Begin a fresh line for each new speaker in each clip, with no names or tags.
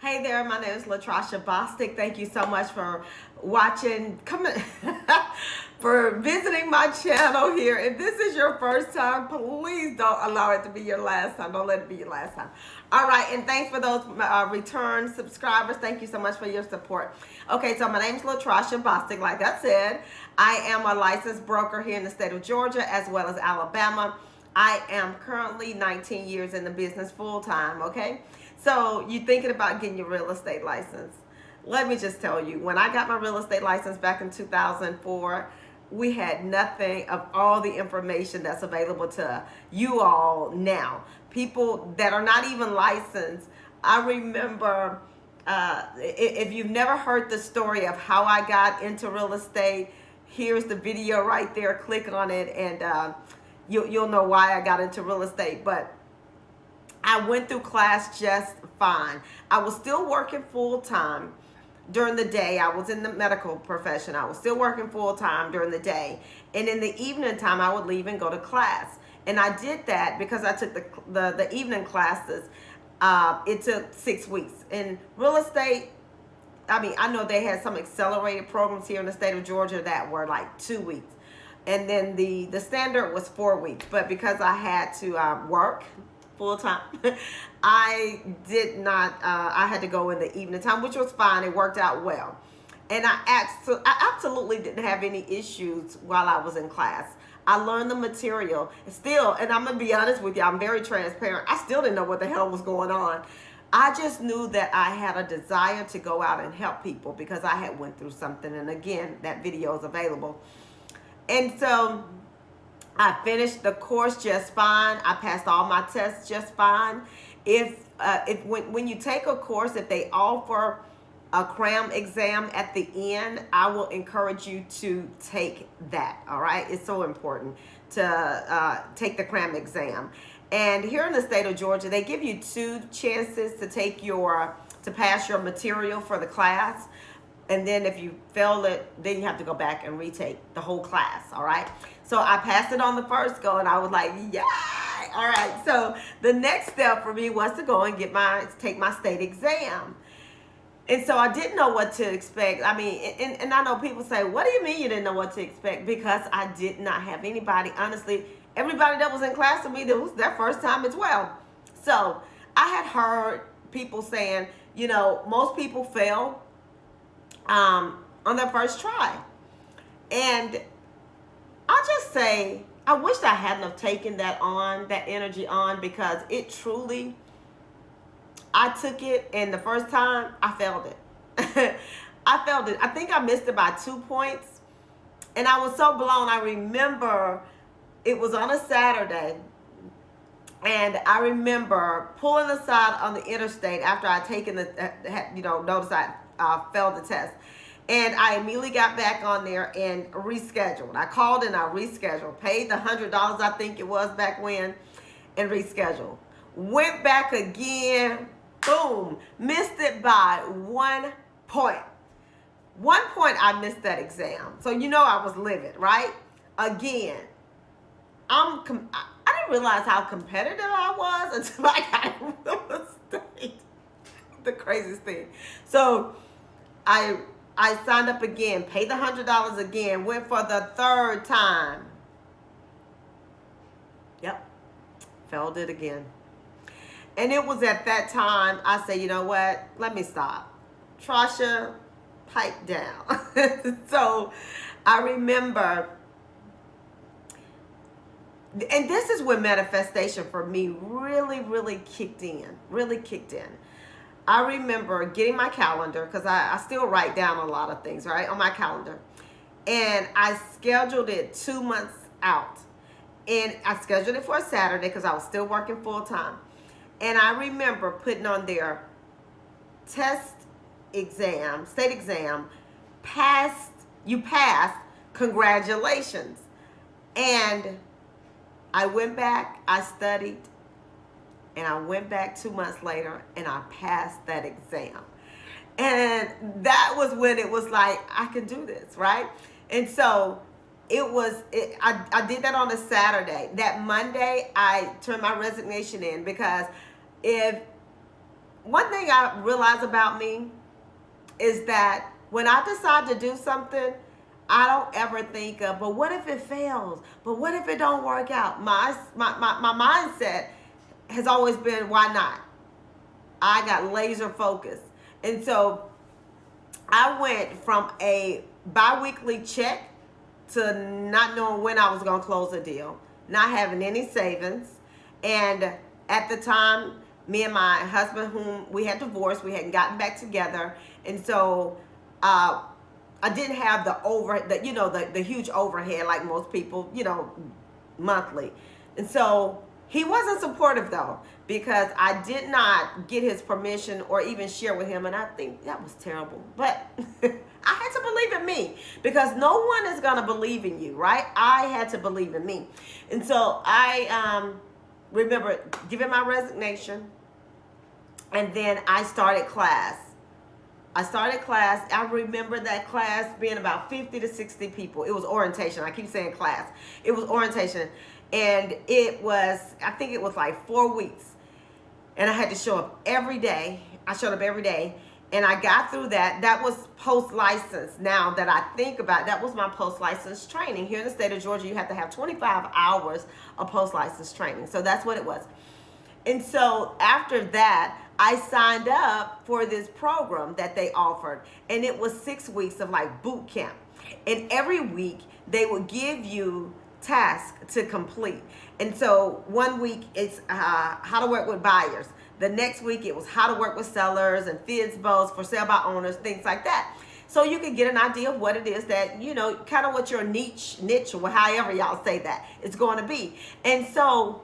Hey there, my name is Latroshia.bostic. Thank you so much for watching, for visiting my channel here. If this is your first time, please don't allow it to be your last time. Don't let it be your last time. All right, and thanks for those return subscribers. Thank you so much for your support. Okay, so my name is Latroshia.bostic. Like I said, I am a licensed broker here in the state of Georgia as well as Alabama. I am currently 19 years in the business full-time, okay? So you're thinking about getting your real estate license. Let me just tell you, when I got my real estate license back in 2004, we had nothing of all the information that's available to you all now. People that are not even licensed. I remember, if you've never heard the story of how I got into real estate, here's the video right there. Click on it and you'll know why I got into real estate. But I went through class just fine. I was still working full time during the day. I was in the medical profession. I was still working full time during the day. And in the evening time, I would leave and go to class. And I did that because I took the evening classes. It took 6 weeks. In real estate, I mean, I know they had some accelerated programs here in the state of Georgia that were like 2 weeks. And then the standard was 4 weeks. But because I had to work full time, I did not, I had to go in the evening time, which was fine. It worked out well. And I absolutely didn't have any issues while I was in class. I learned the material still, and I'm going to be honest with you, I'm very transparent. I still didn't know what the hell was going on. I just knew that I had a desire to go out and help people because I had went through something. And again, that video is available. And so I finished the course just fine. I passed all my tests just fine. When you take a course, if they offer a cram exam at the end, I will encourage you to take that. All right, it's so important to take the cram exam. And here in the state of Georgia, they give you 2 chances to pass your material for the class. And then if you fail it, then you have to go back and retake the whole class, all right? So I passed it on the first go, and I was like, yeah, all right. So the next step for me was to go and take my state exam. And so I didn't know what to expect. I mean, and I know people say, what do you mean you didn't know what to expect? Because I did not have anybody, honestly, everybody that was in class with me, that was their first time as well. So I had heard people saying, you know, most people fail on their first try. And I'll just say, I wish I hadn't have taken that energy on, because it truly, I took it, and the first time I failed it. I failed it. I think I missed it by 2 points. And I was so blown. I remember it was on a Saturday. And I remember pulling aside on the interstate after I'd taken noticed I failed the test. And I immediately got back on there and rescheduled. I called and I rescheduled. Paid the $100, I think it was back when, and rescheduled. Went back again. Boom. Missed it by 1 point. 1 point I missed that exam. So you know I was livid, right? Again. I didn't realize how competitive I was until I got real estate. The craziest thing. So I signed up again, paid the $100 again, went for the 3rd time. Yep, failed it again. And it was at that time I said, you know what? Let me stop. Trasha, pipe down. So I remember, and this is when manifestation for me really kicked in. I remember getting my calendar, because I still write down a lot of things, right, on my calendar. And I scheduled it 2 months out. And I scheduled it for a Saturday because I was still working full time. And I remember putting on their test exam, state exam, you passed, congratulations. And I went back, I studied, and I went back 2 months later and I passed that exam. And that was when it was like, I can do this, right? And so I did that on a Saturday. That Monday, I turned my resignation in, because if one thing I realize about me is that when I decide to do something, I don't ever think of, but what if it fails? But what if it don't work out? My mindset has always been, why not? I got laser focused. And so I went from a bi-weekly check to not knowing when I was going to close a deal, not having any savings. And at the time, me and my husband, whom we had divorced, we hadn't gotten back together. And so I didn't have the huge overhead like most people, monthly. And so he wasn't supportive though, because I did not get his permission or even share with him. And I think that was terrible. But I had to believe in me, because no one is going to believe in you, right? I had to believe in me. And so I remember giving my resignation, and then I started class. I remember that class being about 50 to 60 people. It was orientation. I keep saying class. It was orientation. And I think it was like 4 weeks. And I had to show up every day. I showed up every day. And I got through that. That was post-license. Now that I think about it, that was my post-license training. Here in the state of Georgia, you have to have 25 hours of post-license training. So that's what it was. And so after that, I signed up for this program that they offered. And it was 6 weeks of like boot camp. And every week, they would give you tasks to complete. And so one week, it's how to work with buyers. The next week, it was how to work with sellers and FISBOs, for sale by owners, things like that. So you can get an idea of what it is that, kind of what your niche, or however y'all say that, is going to be. And so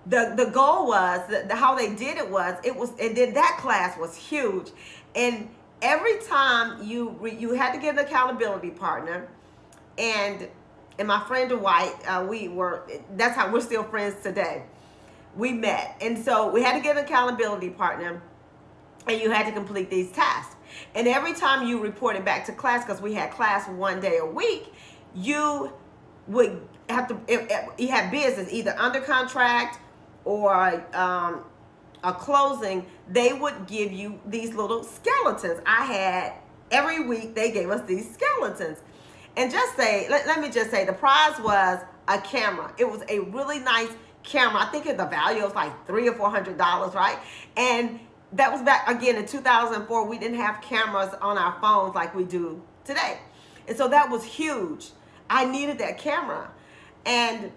the goal was, how they did it was, and then that class was huge. And every time you had to get an accountability partner, and my friend Dwight, that's how we're still friends today. We met. And so we had to get an accountability partner, and you had to complete these tasks. And every time you reported back to class, because we had class 1 day a week, you would have to, if you had business, either under contract or a closing, they would give you these little skeletons. Every week they gave us these skeletons. And let me just say, the prize was a camera. It was a really nice camera. I think the value was like $300 or $400, right? And that was back again in 2004. We didn't have cameras on our phones like we do today. And so that was huge. I needed that camera. And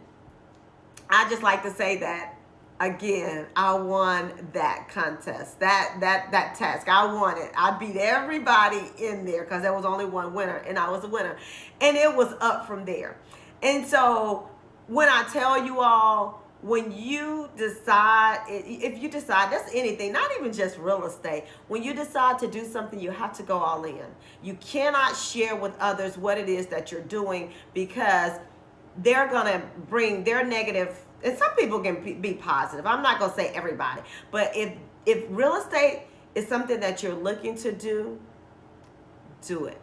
I just like to say that, again, I won that contest, that task. I won it. I beat everybody in there, because there was only one winner, and I was a winner. And it was up from there. And so when I tell you all, when you decide, if you decide, that's anything, not even just real estate. When you decide to do something, you have to go all in. You cannot share with others what it is that you're doing, because they're going to bring their negative, and some people can be positive. I'm not going to say everybody, but if real estate is something that you're looking to do it.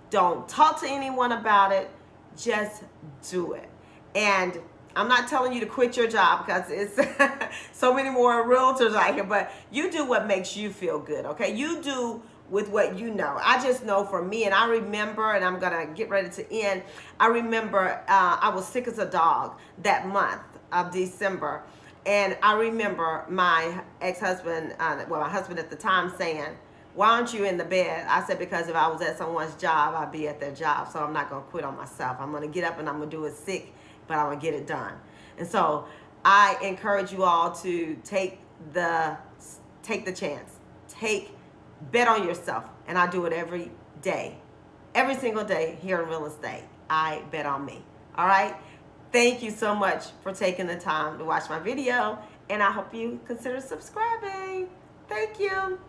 Don't talk to anyone about it. Just do it. And I'm not telling you to quit your job, because it's so many more realtors out here, but you do what makes you feel good, okay? You do with what you know. I just know for me, and I remember, and I'm going to get ready to end, I remember I was sick as a dog that month of December, and I remember my ex-husband, my husband at the time, saying, "Why aren't you in the bed?" I said, "Because if I was at someone's job, I'd be at their job, so I'm not going to quit on myself. I'm going to get up and I'm going to do it sick, but I'm going to get it done." And so I encourage you all to take the chance. Bet on yourself. And I do it every day. Every single day here in real estate. I bet on me. All right? Thank you so much for taking the time to watch my video. And I hope you consider subscribing. Thank you.